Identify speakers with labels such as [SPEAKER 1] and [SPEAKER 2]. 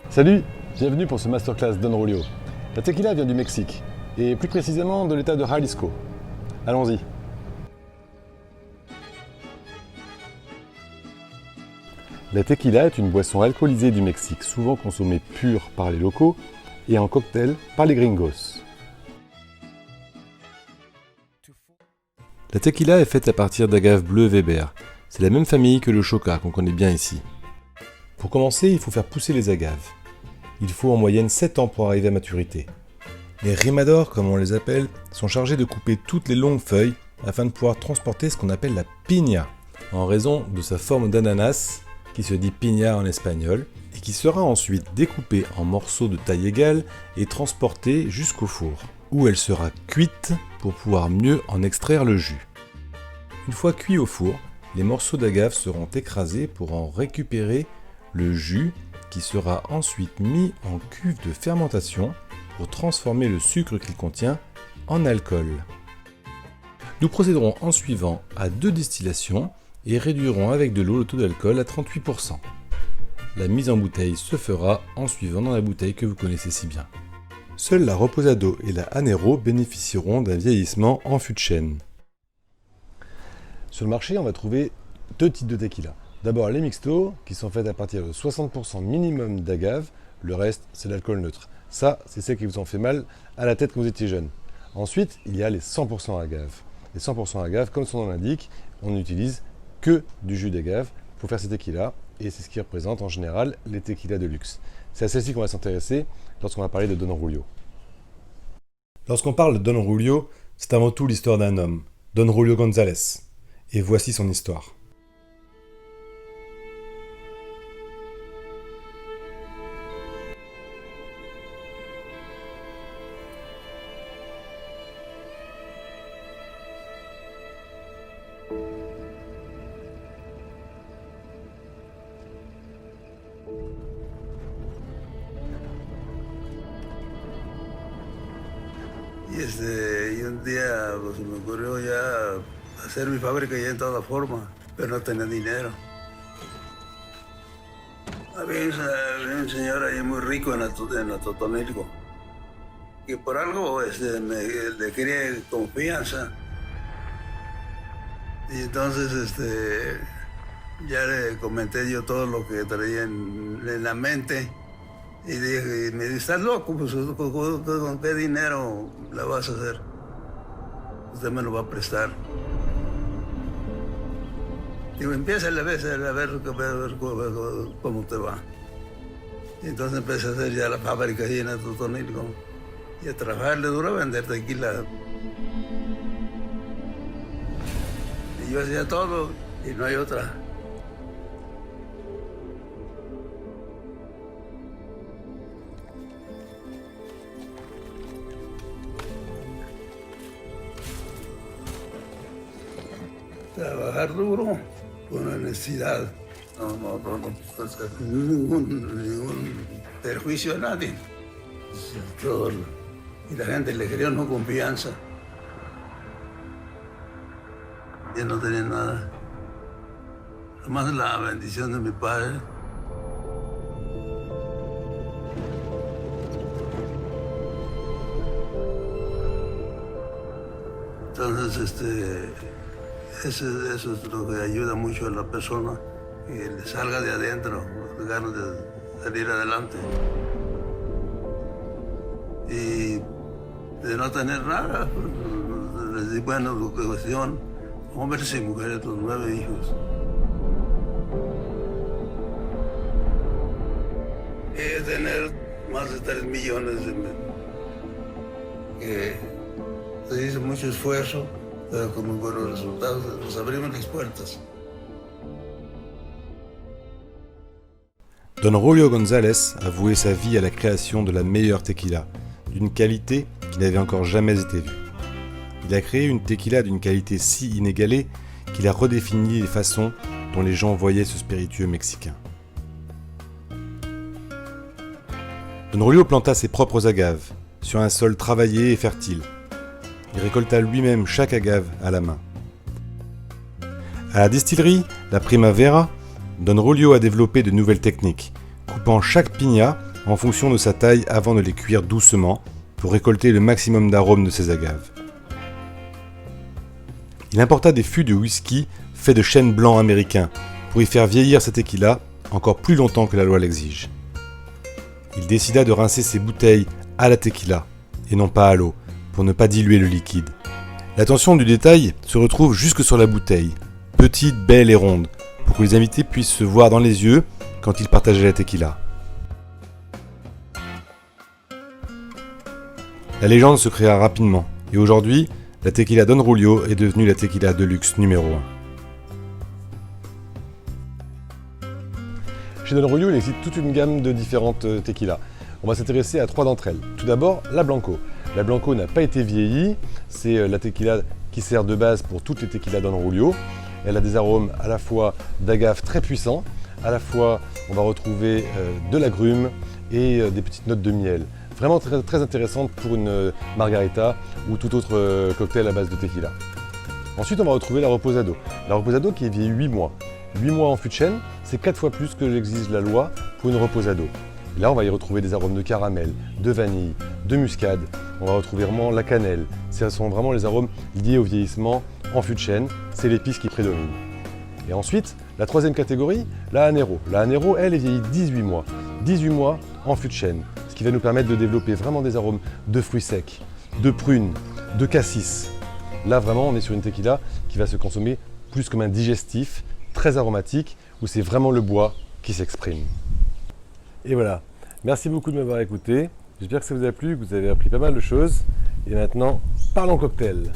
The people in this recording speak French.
[SPEAKER 1] Salut, bienvenue pour ce masterclass Don Julio. La tequila vient du Mexique, et plus précisément de l'état de Jalisco. Allons-y. La tequila est une boisson alcoolisée du Mexique, souvent consommée pure par les locaux et en cocktail par les gringos. La tequila est faite à partir d'agaves bleues Weber. C'est la même famille que le Choca qu'on connaît bien ici. Pour commencer, il faut faire pousser les agaves. Il faut en moyenne 7 ans pour arriver à maturité. Les rimadors, comme on les appelle, sont chargés de couper toutes les longues feuilles afin de pouvoir transporter ce qu'on appelle la piña, en raison de sa forme d'ananas, qui se dit piña en espagnol, et qui sera ensuite découpée en morceaux de taille égale et transportée jusqu'au four, où elle sera cuite pour pouvoir mieux en extraire le jus. Une fois cuit au four, les morceaux d'agave seront écrasés pour en récupérer le jus qui sera ensuite mis en cuve de fermentation pour transformer le sucre qu'il contient en alcool. Nous procéderons en suivant à 2 distillations et réduirons avec de l'eau le taux d'alcool à 38%. La mise en bouteille se fera en suivant dans la bouteille que vous connaissez si bien. Seules la Reposado et la Anero bénéficieront d'un vieillissement en fût de chêne. Sur le marché, on va trouver 2 types de tequila. D'abord les mixtos, qui sont faits à partir de 60% minimum d'agave, le reste c'est l'alcool neutre. Ça, c'est celle qui vous en fait mal à la tête quand vous étiez jeune. Ensuite, il y a les 100% agave. Les 100% agave, comme son nom l'indique, on n'utilise que du jus d'agave pour faire ces tequilas, et c'est ce qui représente en général les tequilas de luxe. C'est à celle-ci qu'on va s'intéresser lorsqu'on va parler de Don Julio. Lorsqu'on parle de Don Julio, c'est avant tout l'histoire d'un homme, Don Julio González. Et voici son histoire.
[SPEAKER 2] Y un día pues, me ocurrió ya hacer mi fábrica ya en toda forma, pero no tenía dinero. Había un señor ahí muy rico en Atotonilco, que por algo le quería confianza. Y entonces ya le comenté yo todo lo que traía en la mente. Y me dice, ¿estás loco? Pues, ¿con qué dinero la vas a hacer? Usted me lo va a prestar. Digo, empieza a ver cómo te va. Y entonces empecé a hacer ya la fábrica ahí en Atotonilco. Y a trabajarle duro a vender tequila. Y yo hacía todo y no hay otra. Trabajar duro con honestidad, no ningún perjuicio a nadie. Y la gente le creó no confianza. Yo no tenía nada, nomás la bendición de mi padre. Entonces, eso es lo que ayuda mucho a la persona, que le salga de adentro, las ganas de salir adelante. Y de no tener nada, les di buena educación, hombres y mujeres, los 9 hijos. Y tener más de 3 millones que se hizo mucho esfuerzo, pero con muy buenos resultados, nos abrimos las puertas.
[SPEAKER 1] Don Julio González a voué sa vie à la création de la meilleure tequila, d'une qualité qui n'avait encore jamais été vue. Il a créé une tequila d'une qualité si inégalée qu'il a redéfini les façons dont les gens voyaient ce spiritueux mexicain. Don Julio planta ses propres agaves, sur un sol travaillé et fertile. Il récolta lui-même chaque agave à la main. À la distillerie, la Primavera, Don Julio a développé de nouvelles techniques, coupant chaque piña en fonction de sa taille avant de les cuire doucement pour récolter le maximum d'arômes de ces agaves. Il importa des fûts de whisky faits de chêne blanc américain pour y faire vieillir ses tequilas encore plus longtemps que la loi l'exige. Il décida de rincer ses bouteilles à la tequila et non pas à l'eau pour ne pas diluer le liquide. L'attention du détail se retrouve jusque sur la bouteille, petite, belle et ronde, pour que les invités puissent se voir dans les yeux quand ils partageaient la tequila. La légende se créa rapidement et aujourd'hui, la tequila Don Julio est devenue la tequila de luxe numéro 1. Chez Don Julio, il existe toute une gamme de différentes tequilas. On va s'intéresser à 3 d'entre elles. Tout d'abord, la Blanco. La Blanco n'a pas été vieillie, c'est la tequila qui sert de base pour toutes les tequilas Don Julio. Elle a des arômes à la fois d'agave très puissants, à la fois on va retrouver de l'agrumes et des petites notes de miel. Vraiment très, très intéressante pour une margarita ou tout autre cocktail à base de tequila. Ensuite, on va retrouver la Reposado. La Reposado qui est vieillie 8 mois. 8 mois en fût de chêne, c'est 4 fois plus que l'exige la loi pour une Reposado. Et là, on va y retrouver des arômes de caramel, de vanille, de muscade. On va retrouver vraiment la cannelle. Ce sont vraiment les arômes liés au vieillissement en fût de chêne. C'est l'épice qui prédomine. Et ensuite, la troisième catégorie, la Habanero. La Habanero, elle, est vieillie 18 mois. 18 mois en fût de chêne. Ce qui va nous permettre de développer vraiment des arômes de fruits secs, de prunes, de cassis. Là, vraiment, on est sur une tequila qui va se consommer plus comme un digestif, très aromatique, où c'est vraiment le bois qui s'exprime. Et voilà. Merci beaucoup de m'avoir écouté. J'espère que ça vous a plu, que vous avez appris pas mal de choses. Et maintenant, parlons cocktail.